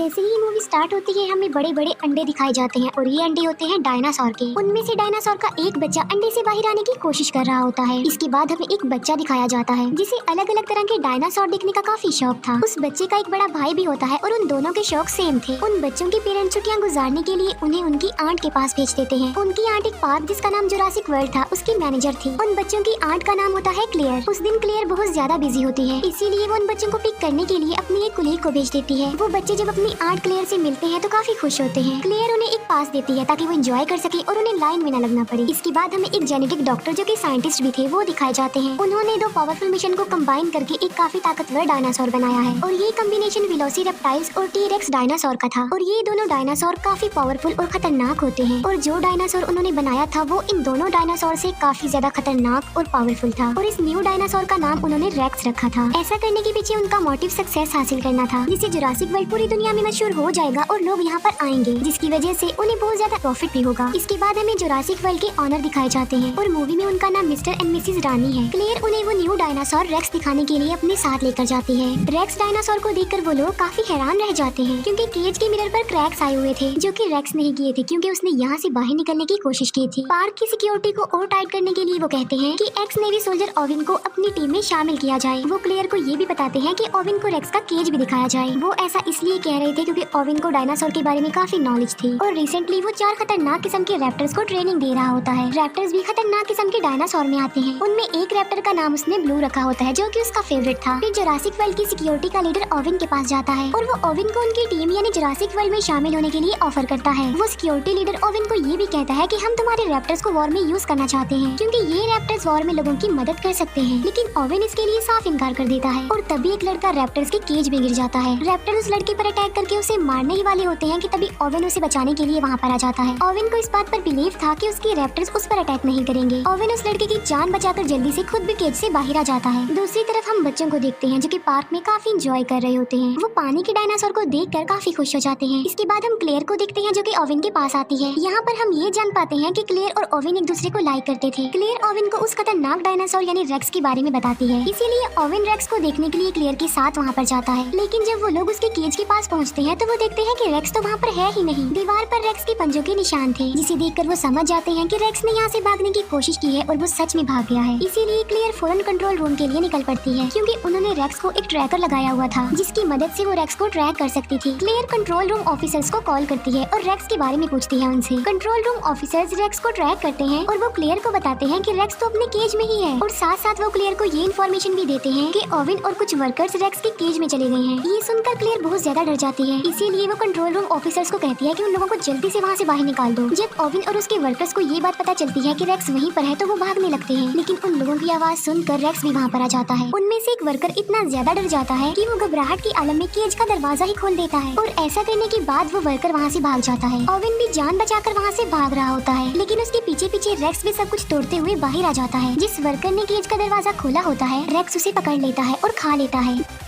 जैसे ही movie start होती है हमें बड़े बड़े अंडे दिखाए जाते हैं और ये अंडे होते हैं डायनासोर के। उनमें से डायनासोर का एक बच्चा अंडे से बाहर आने की कोशिश कर रहा होता है। इसके बाद हमें एक बच्चा दिखाया जाता है जिसे अलग अलग तरह के डायनासोर देखने का काफी शौक था। उस बच्चे का एक बड़ा भाई भी होता है और उन दोनों के शौक सेम थे। उन बच्चों के पेरेंट्स छुट्टियां गुजारने के लिए उन्हें उनकी आंट के पास भेज देते हैं। उनकी आंट एक पार्क जिसका नाम जुरासिक वर्ल्ड था उसकी मैनेजर थी। उन बच्चों की आंट का नाम होता है क्लेयर। उस दिन क्लेयर बहुत ज्यादा बिजी होती है, इसीलिए वो उन बच्चों को पिक करने के लिए अपनी एक कुलीग को भेज देती है। वो बच्चे जब अपनी आंट क्लेयर से मिलते हैं तो काफी खुश होते हैं। क्लेयर उन्हें एक पास देती है ताकि वो एंजॉय कर सके और उन्हें लाइन में न लगना पड़े। इसके बाद हमें एक जेनेटिक डॉक्टर जो कि साइंटिस्ट भी थे वो दिखाए जाते हैं। उन्होंने दो पावरफुल मिशन को कंबाइन करके एक काफी ताकतवर डायनासोर बनाया है और ये कॉम्बिनेशन वेलोसिरैप्टाइल्स और टी-रेक्स डायनासोर का था। और ये दोनों डायनासोर काफी पावरफुल और खतरनाक होते हैं और जो डायनासोर उन्होंने बनाया था वो इन दोनों डायनासोर से काफी ज्यादा खतरनाक और पावरफुल था और इस न्यू डायनासोर का नाम उन्होंने रेक्स रखा था। ऐसा करने के पीछे उनका मोटिव सक्सेस हासिल करना था, जिससे जुरासिक वर्ल्ड पूरी दुनिया में मशहूर हो जाएगा और लोग यहाँ पर आएंगे, जिसकी वजह से उन्हें बहुत ज्यादा प्रॉफिट भी होगा। इसके बाद हमें जुरासिक वर्ल्ड के ऑनर दिखाए जाते हैं और मूवी में उनका नाम मिस्टर एंड मिसेस रानी है। क्लेयर उन्हें वो न्यू डायनासोर रेक्स दिखाने के लिए अपने साथ लेकर जाती है। रेक्स डायनासोर को देखकर वो लोग काफी हैरान रह जाते हैं क्योंकि केज के मिरर पर क्रैक्स आए हुए थे जो कि रेक्स नहीं किए थे क्योंकि उसने यहाँ से बाहर निकलने की कोशिश की थी। पार्क की सिक्योरिटी को और टाइट करने के लिए वो कहते हैं कि एक्स नेवी सोल्जर ओविन को अपनी टीम में शामिल किया जाए। वो क्लेयर को ये भी बताते हैं कि ओविन को रेक्स का केज भी दिखाया जाए। वो ऐसा इसलिए कह रहे थे क्योंकि ओविन को डायनासोर के बारे में काफी नॉलेज थी और रिसेंटली वो 4 खतरनाक किस्म के रैप्टर्स को ट्रेनिंग दे रहा होता है। रैप्टर्स भी खतरनाक किस्म के डायनासोर में आते हैं। उनमें एक रैप्टर का नाम उसने ब्लू रखा होता है जो कि उसका फेवरेट था। फिर जुरासिक वर्ल्ड की सिक्योरिटी का लीडर ओविन के पास जाता है और वो ओविन को उनकी टीम यानी जुरासिक वर्ल्ड में शामिल होने के लिए ऑफर करता है। वो सिक्योरिटी लीडर ओविन को ये भी कहता है कि हम तुम्हारे रैप्टर्स को वॉर में यूज करना चाहते हैं क्योंकि ये रैप्टर्स वॉर में लोगों की मदद कर सकते हैं। लेकिन ओविन इसके लिए साफ इनकार कर देता है और तभी एक लड़का रैप्टर्स के केज में गिर जाता है। रैप्टर उस लड़के पर अटैक करके उसे मारने ही वाले होते हैं कि तभी ओविन उसे बचाने के लिए वहाँ पर आ जाता है। ओविन को इस बात पर बिलीव था कि उसके रैप्टर्स उस पर अटैक नहीं करेंगे। ओविन उस लड़के की जान बचाकर जल्दी से खुद भी केज से बाहर आ जाता है। दूसरी तरफ हम बच्चों को देखते हैं जो कि पार्क में काफी एंजॉय कर रहे होते हैं। वो पानी के डायनासोर को देखकर काफी खुश हो जाते हैं। इसके बाद हम क्लेयर को देखते हैं जो कि ओविन के पास आती है। यहाँ पर हम ये जान पाते हैं कि क्लेयर और ओविन एक दूसरे को लाइक करते थे। क्लेयर ओविन को उस खतरनाक डायनासोर यानी रेक्स के बारे में बताती है, इसीलिए ओविन रेक्स को देखने के लिए क्लेयर के साथ वहाँ पर जाता है। लेकिन जब वो लोग उसके केज के पास पहुँचते हैं तो वो देखते हैं कि रेक्स तो वहाँ पर है ही नहीं। दीवार पर रेक्स के पंजों के निशान थे जिसे देखकर वो समझ जाते हैं कि रेक्स ने यहाँ से भागने की कोशिश की है और वो सच में भाग गया है। इसीलिए क्लेयर फौरन कंट्रोल रूम के लिए निकल पड़ती है क्योंकि उन्होंने रेक्स को एक ट्रैकर लगाया हुआ था जिसकी मदद से वो रेक्स को ट्रैक कर सकती थी। क्लेयर कंट्रोल रूम ऑफिसर्स को कॉल करती है और रेक्स के बारे में पूछती है उनसे। कंट्रोल रूम ऑफिसर्स रेक्स को ट्रैक करते हैं और वो क्लेयर को बताते हैं कि रेक्स तो अपने केज में ही है और साथ साथ वो क्लेयर को ये इन्फॉर्मेशन भी देते हैं कि ओविन और कुछ वर्कर्स रेक्स के केज में चले गए हैं। ये सुनकर क्लेयर बहुत ज्यादा डर जाती है, इसीलिए वो कंट्रोल रूम ऑफिसर्स को कहती है कि उन लोगों को जल्दी से वहाँ से बाहर निकाल दो। जब ओविन और उसके वर्कर्स को ये बात पता चलती है कि रेक्स वहीं पर है तो वो भागने लगते हैं, लेकिन उन लोगों की आवाज सुनकर रेक्स भी वहाँ पर आ जाता है। उनमें से एक वर्कर इतना ज्यादा डर जाता है कि वो घबराहट की आलम में केज का दरवाजा ही खोल देता है और ऐसा करने के बाद वो वर्कर वहाँ से भाग जाता है। ओविन भी जान बचाकर वहाँ से भाग रहा होता है, लेकिन उसके पीछे पीछे रेक्स भी सब कुछ तोड़ते हुए बाहर आ जाता है। जिस वर्कर ने केज का दरवाजा खोला होता है रेक्स उसे पकड़ लेता है और खा लेता है।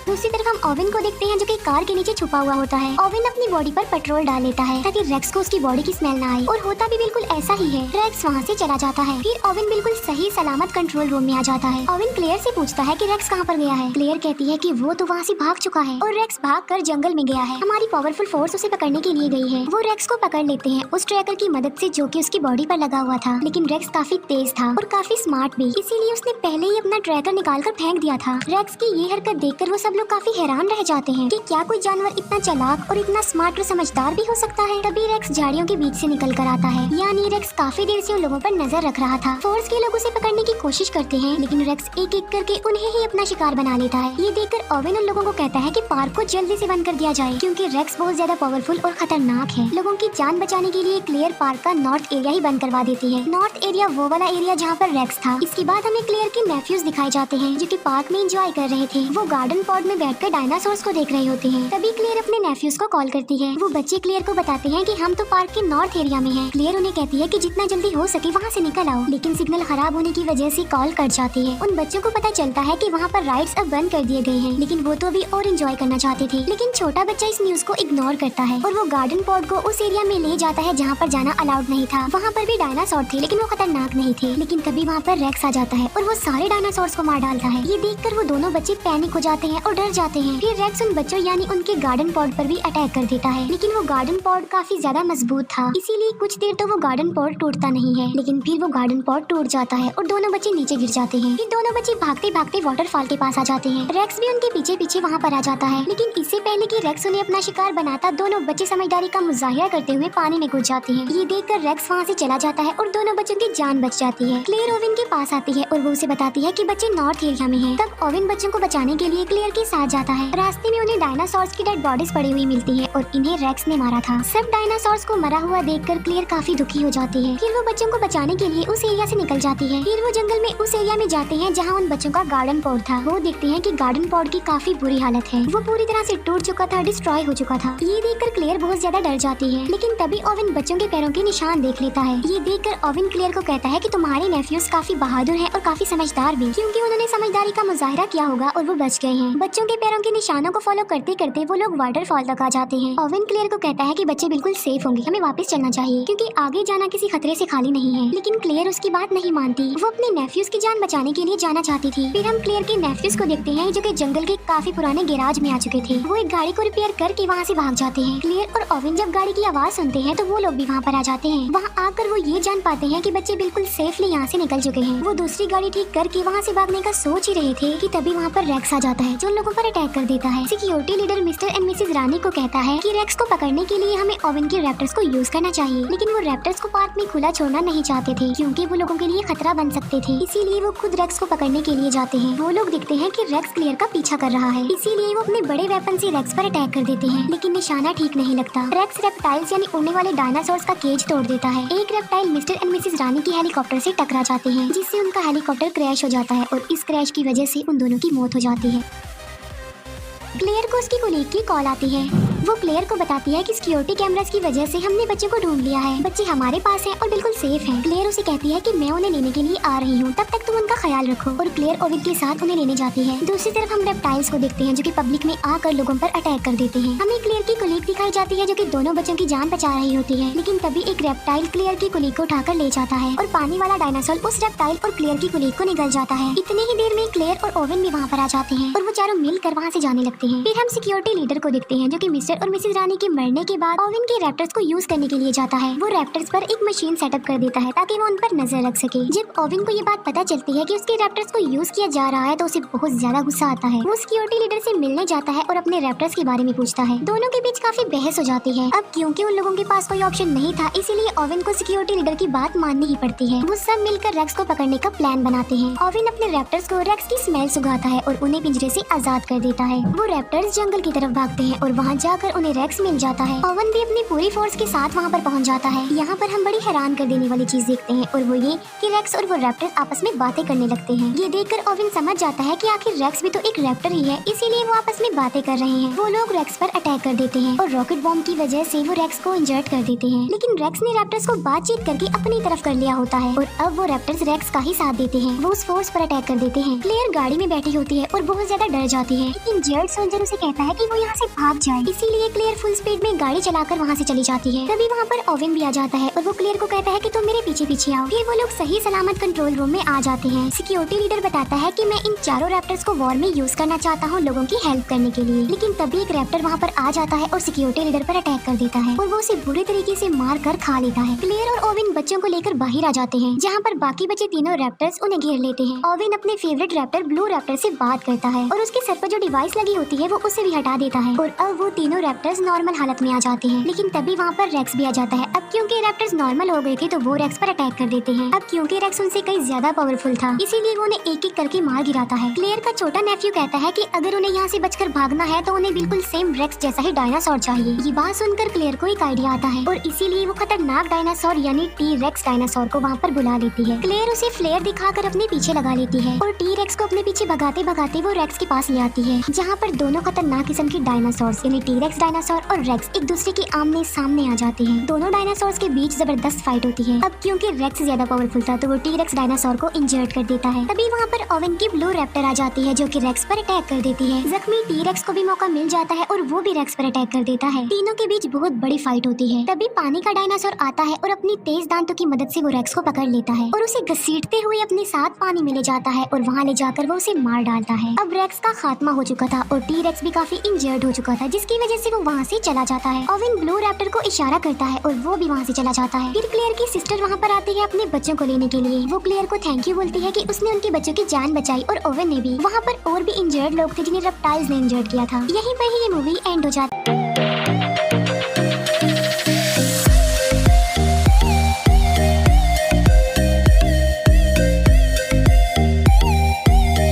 दूसरी तरफ हम ओविन को देखते हैं जो कि कार के नीचे छुपा हुआ होता है। ओविन अपनी बॉडी पर पेट्रोल डाल लेता है ताकि रेक्स को उसकी बॉडी की स्मेल ना आए और होता भी बिल्कुल ऐसा ही है। रेक्स वहाँ से चला जाता है। फिर ओविन बिल्कुल सही सलामत कंट्रोल रूम में आ जाता है। ओविन क्लेयर से पूछता है कि रेक्स कहाँ पर गया है। क्लेयर कहती है कि वो तो वहाँ से भाग चुका है और रेक्स भागकर जंगल में गया है। हमारी पावरफुल फोर्स उसे पकड़ने के लिए गई है। वो रेक्स को पकड़ लेते हैं उस ट्रैकर की मदद से जो कि उसकी बॉडी पर लगा हुआ था, लेकिन रेक्स काफी तेज था और काफी स्मार्ट भी, इसीलिए उसने पहले ही अपना ट्रैकर निकाल कर फेंक दिया था। रेक्स की ये हरकत देखकर वो सब लोग काफी हैरान जाते हैं कि क्या कोई जानवर इतना चालाक और इतना स्मार्ट और समझदार भी हो सकता है। तभी रेक्स झाड़ियों के बीच से निकल कर आता है, यानी रेक्स काफी देर से उन लोगों पर नजर रख रहा था। फोर्स के लोग उसे पकड़ने की कोशिश करते हैं, लेकिन रेक्स एक एक करके उन्हें ही अपना शिकार बना लेता है। ये देखकर ओविन उन लोगों को कहता है कि पार्क को जल्दी से बंद कर दिया जाए क्योंकि रेक्स बहुत ज्यादा पावरफुल और खतरनाक है। लोगों की जान बचाने के लिए क्लेयर पार्क का नॉर्थ एरिया ही बंद करवा देती है। नॉर्थ एरिया वो वाला एरिया जहाँ पर रेक्स था। इसके बाद हमें क्लेयर के नेफ्यूज दिखाए जाते हैं जो कि पार्क में एंजॉय कर रहे थे। वो गार्डन पॉड में बैठकर डायनासोर्स को देख रहे होते हैं। तभी क्लेयर अपने नेफ्यूज को कॉल करती है। वो बच्चे क्लेयर को बताते हैं कि हम तो पार्क के नॉर्थ एरिया में हैं। क्लेयर उन्हें कहती है कि जितना जल्दी हो सके वहाँ से निकल आओ, लेकिन सिग्नल खराब होने की वजह से कॉल कट जाती है। उन बच्चों को पता चलता है कि वहाँ पर राइड्स अब बंद कर दिए गए हैं, लेकिन वो तो अभी और एंजॉय करना चाहते थे। लेकिन छोटा बच्चा इस न्यूज को इग्नोर करता है और वो गार्डन पॉड को उस एरिया में ले जाता है जहाँ पर जाना अलाउड नहीं था। वहाँ पर भी डायनासोर थे, लेकिन वो खतरनाक नहीं थे। लेकिन तभी वहाँ पर रेक्स आ जाता है और वो सारे डायनासोर्स को मार डालता है। ये देखकर वो दोनों बच्चे पैनिक हो जाते हैं और डर जाते हैं। फिर रेक्स उन बच्चों यानी उनके गार्डन पॉड पर भी अटैक कर देता है, लेकिन वो गार्डन पॉड काफी ज्यादा मजबूत था, इसीलिए कुछ देर तो वो गार्डन पॉड टूटता नहीं है। लेकिन फिर वो गार्डन पॉड टूट जाता है और दोनों बच्चे नीचे गिर जाते हैं। फिर दोनों बच्चे भागते भागते वाटरफॉल के पास आ जाते हैं। रेक्स भी उनके पीछे पीछे वहाँ पर आ जाता है, लेकिन इससे पहले कि रेक्स उन्हें अपना शिकार बनाता, दोनों बच्चे समझदारी का मुजाहिरा करते हुए पानी में कूद जाते हैं। ये देखकर रेक्स वहाँ से चला जाता है और दोनों बच्चों की जान बच जाती है। क्लेयर ओवेन के पास आती है और वो उसे बताती है कि बच्चे नॉर्थ एरिया में हैं। तब ओवेन बच्चों को बचाने के लिए क्लेयर के साथ जाता है। रास्ते में उन्हें डायनासोर्स की डेड बॉडीज पड़ी हुई मिलती है और इन्हें रेक्स ने मारा था। सब डायनासोर्स को मरा हुआ देखकर क्लेयर काफी दुखी हो जाती है। फिर वो बच्चों को बचाने के लिए उस एरिया से निकल जाती है। फिर वो जंगल में उस एरिया में जाते हैं जहाँ उन बच्चों का गार्डन पॉड था। वो देखते हैं कि गार्डन पॉड की काफी बुरी हालत है, वो पूरी तरह से टूट चुका था, डिस्ट्रॉय हो चुका था। ये देखकर क्लेयर बहुत ज्यादा डर जाती है, लेकिन तभी ओवेन बच्चों के पैरों के निशान देख लेता है। ये देखकर ओवेन क्लेयर को कहता है कि तुम्हारे नेफ्यूज काफी बहादुर हैं और काफी समझदार भी, क्योंकि उन्होंने समझदारी का मुजाहिरा किया होगा और वो बच गए हैं। बच्चों के पैरों के निशानों को फॉलो करते करते वो लोग वाटरफॉल तक आ जाते हैं। ओवेन क्लेयर को कहता है कि बच्चे बिल्कुल सेफ होंगे, हमें वापस चलना चाहिए क्योंकि आगे जाना किसी खतरे से खाली नहीं है। लेकिन क्लेयर उसकी बात नहीं मानती, वो अपने नेफ्यूज की जान बचाने के लिए जाना चाहती थी। फिर हम क्लेयर के नेफ्यूज को देखते हैं जो कि जंगल के काफी पुराने गैराज में आ चुके थे। वो एक गाड़ी को रिपेयर करके वहाँ से भाग जाते हैं। क्लेयर और ओवेन जब गाड़ी की आवाज सुनते हैं तो वो लोग भी वहाँ पर आ जाते हैं। वहाँ आकर वो ये जान पाते हैं कि बच्चे बिल्कुल सेफली यहाँ से निकल चुके हैं। वो दूसरी गाड़ी ठीक करके वहाँ से भागने का सोच ही रहे थे कि तभी वहाँ पर रेक्स आ जाता है जो लोगों पर अटैक कर देता है। Security leader Mr and Mrs Rani को कहता है कि रेक्स को पकड़ने के लिए हमें ओवेन के रैप्टर्स को यूज करना चाहिए, लेकिन वो रैप्टर्स को पार्क में खुला छोड़ना नहीं चाहते थे क्योंकि वो लोगों के लिए खतरा बन सकते थे। इसीलिए वो खुद रेक्स को पकड़ने के लिए जाते हैं। वो लोग देखते हैं कि रेक्स क्लेयर का पीछा कर रहा है, इसीलिए वो अपने बड़े वेपन से रेक्स पर अटैक कर देते हैं, लेकिन निशाना ठीक नहीं लगता। रेक्स रेप्टाइल्स यानी उड़ने वाले डायनासोर्स का केज तोड़ देता है। एक रेप्टाइल मिस्टर एंड मिसेज रानी की हेलीकॉप्टर से टकरा जाते हैं, जिससे उनका हेलीकॉप्टर क्रैश हो जाता है और इस क्रैश की वजह से उन दोनों की मौत हो जाती है। क्लेयर को उसकी कोलीग की कॉल आती है। वो क्लेयर को बताती है कि सिक्योरिटी कैमरास की वजह से हमने बच्चों को ढूंढ लिया है, बच्चे हमारे पास हैं और बिल्कुल सेफ हैं। क्लेयर उसे कहती है कि मैं उन्हें लेने के लिए आ रही हूँ, तब तक तुम उनका ख्याल रखो, और क्लेयर ओवेन के साथ उन्हें लेने जाती है। दूसरी तरफ हम रेप्टाइल्स को देखते हैं जो कि पब्लिक में आकर लोगों पर अटैक कर देते हैं। हमें क्लेयर की कोलीग दिखाई जाती है जो कि दोनों बच्चों की जान बचा रही होती है, लेकिन तभी एक रेप्टाइल क्लेयर की कोलीग को उठाकर ले जाता है और पानी वाला डायनासोर उस रेप्टाइल और क्लेयर की कोलीग को निगल जाता है। इतने ही देर में क्लेयर और ओवेन भी वहाँ पर आ जाते हैं और वो चारों मिलकर वहाँ से जाने लगते हैं। फिर हम सिक्योरिटी लीडर को देखते हैं जो कि मिस्टर और मिसेज रानी के मरने के बाद ओवेन के रैप्टर्स को यूज करने के लिए जाता है। वो रैप्टर्स पर एक मशीन सेटअप कर देता है ताकि वो उन पर नजर रख सके। जब ओवेन को ये बात पता चलती है कि उसके रैप्टर्स को यूज किया जा रहा है तो उसे बहुत ज्यादा गुस्सा आता है। वो सिक्योरिटी लीडर से मिलने जाता है और अपने रैप्टर्स के बारे में पूछता है। दोनों के बीच काफी बहस हो जाती है। अब क्योंकि उन लोगों के पास कोई ऑप्शन नहीं था, इसीलिए ओवेन को सिक्योरिटी लीडर की बात माननी ही पड़ती है। वो सब मिलकर रेक्स को पकड़ने का प्लान बनाते हैं। ओवेन अपने रैप्टर्स को रेक्स की स्मेल सुंघाता है और उन्हें पिंजरे से आजाद कर देता है। वो रैप्टर्स जंगल की तरफ भागते हैं और वहाँ जाकर उन्हें रेक्स मिल जाता है। ओवेन भी अपनी पूरी फोर्स के साथ वहाँ पर पहुँच जाता है। यहाँ पर हम बड़ी हैरान कर देने वाली चीज देखते हैं और वो ये कि रेक्स और वो रैप्टर्स आपस में बातें करने लगते हैं। ये देखकर ओवेन समझ जाता है कि आखिर रेक्स भी तो एक रैप्टर ही है, इसीलिए वो आपस में बातें कर रहे हैं। वो लोग रेक्स पर अटैक कर देते हैं और रॉकेट बॉम्ब की वजह से वो रेक्स को इंजर्ड कर देते हैं, लेकिन रेक्स ने रैप्टर्स को बातचीत करके अपनी तरफ कर लिया होता है और अब वो रैप्टर्स रेक्स का ही साथ देते हैं। वो उस फोर्स पर अटैक कर देते हैं। क्लेयर गाड़ी में बैठी होती है और बहुत ज्यादा डर जाती है, लेकिन जेड सोल्जर उसे कहता है कि वो यहाँ से भाग जाए, इसीलिए क्लेयर फुल स्पीड में गाड़ी चलाकर वहाँ से चली जाती है। तभी वहाँ पर ओवेन भी आ जाता है और वो क्लेयर को कहता है कि तुम मेरे पीछे पीछे आओ। फिर वो लोग सही सलामत कंट्रोल रूम में आ जाते हैं। सिक्योरिटी लीडर बताता है कि मैं इन चारों रैप्टर्स को वॉर में यूज करना चाहता हूँ लोगों की हेल्प करने के लिए, लेकिन तभी एक रैप्टर वहाँ पर आ जाता है और सिक्योरिटी लीडर पर अटैक कर देता है और वो उसे बुरे तरीके से मार कर खा लेता है। क्लेयर और ओवेन बच्चों को लेकर बाहर आ जाते हैं, जहाँ पर बाकी बचे तीनों रैप्टर्स उन्हें घेर लेते हैं। ओवेन अपने फेवरेट रैप्टर ब्लू रैप्टर से बात करता है और उसके सर पर जो डिवाइस लगी होती है वो उसे भी हटा देता है और अब वो तीनों रैप्टर्स नॉर्मल हालत में आ जाते हैं। लेकिन तभी वहाँ पर रेक्स भी आ जाता है। अब क्योंकि रैप्टर्स नॉर्मल हो गए थे तो वो रेक्स पर अटैक कर देते हैं। अब क्योंकि रेक्स उनसे कई ज्यादा पावरफुल था, इसीलिए वो उन्हें एक एक करके मार गिराता है। क्लेयर का छोटा नेफ्यू कहता है कि अगर उन्हें यहाँ से बचकर भागना है तो उन्हें बिल्कुल सेम रेक्स जैसा ही डायनासोर चाहिए। ये बात सुनकर क्लेयर को एक आइडिया आता है और इसीलिए वो खतरनाक डायनासोर यानी टी रेक्स डायनासोर को वहाँ पर बुला लेती है। क्लेयर उसे फ्लेयर दिखाकर अपने पीछे लगा लेती है और टी रेक्स को अपने पीछे भगाते भगाते वो रेक्स के पास ले आती है, जहाँ पर दोनों खतरनाक किस्म के डायनासोर यानी टी टी-रेक्स डायनासोर और रेक्स एक दूसरे के आमने सामने आ जाते हैं। दोनों डायनासोर्स के बीच जबरदस्त फाइट होती है। अब क्योंकि रेक्स ज्यादा पावरफुल था तो वो टी-रेक्स डायनासोर को इंजर्ड कर देता है। तभी वहाँ पर ओवन की ब्लू रैप्टर आ जाती है जो कि रेक्स पर अटैक कर देती है। जख्मी टी-रेक्स को भी मौका मिल जाता है और वो भी रेक्स पर अटैक कर देता है। तीनों के बीच बहुत बड़ी फाइट होती है। तभी पानी का डायनासोर आता है और अपनी तेज दांतों की मदद से वो रेक्स को पकड़ लेता है और उसे घसीटते हुए अपने साथ पानी में ले जाता है और वहाँ ले जाकर वो उसे मार डालता है। अब रेक्स का खात्मा हो चुका था और टी-रेक्स भी काफी इंजर्ड हो चुका था, जिसकी वजह से वो वहाँ से चला जाता है। ओवन ब्लू रैप्टर को इशारा करता है और वो भी वहाँ से चला जाता है। फिर क्लेयर की सिस्टर वहाँ पर आती है अपने बच्चों को लेने के लिए। वो क्लेयर को थैंक यू बोलती है कि उसने उनके बच्चों की जान बचाई और ओवन ने भी। वहाँ पर और भी इंजर्ड लोग थे जिन्हें रेप्टाइल्स ने इंजर्ड किया था। यहीं पर ही ये मूवी एंड हो जाती है।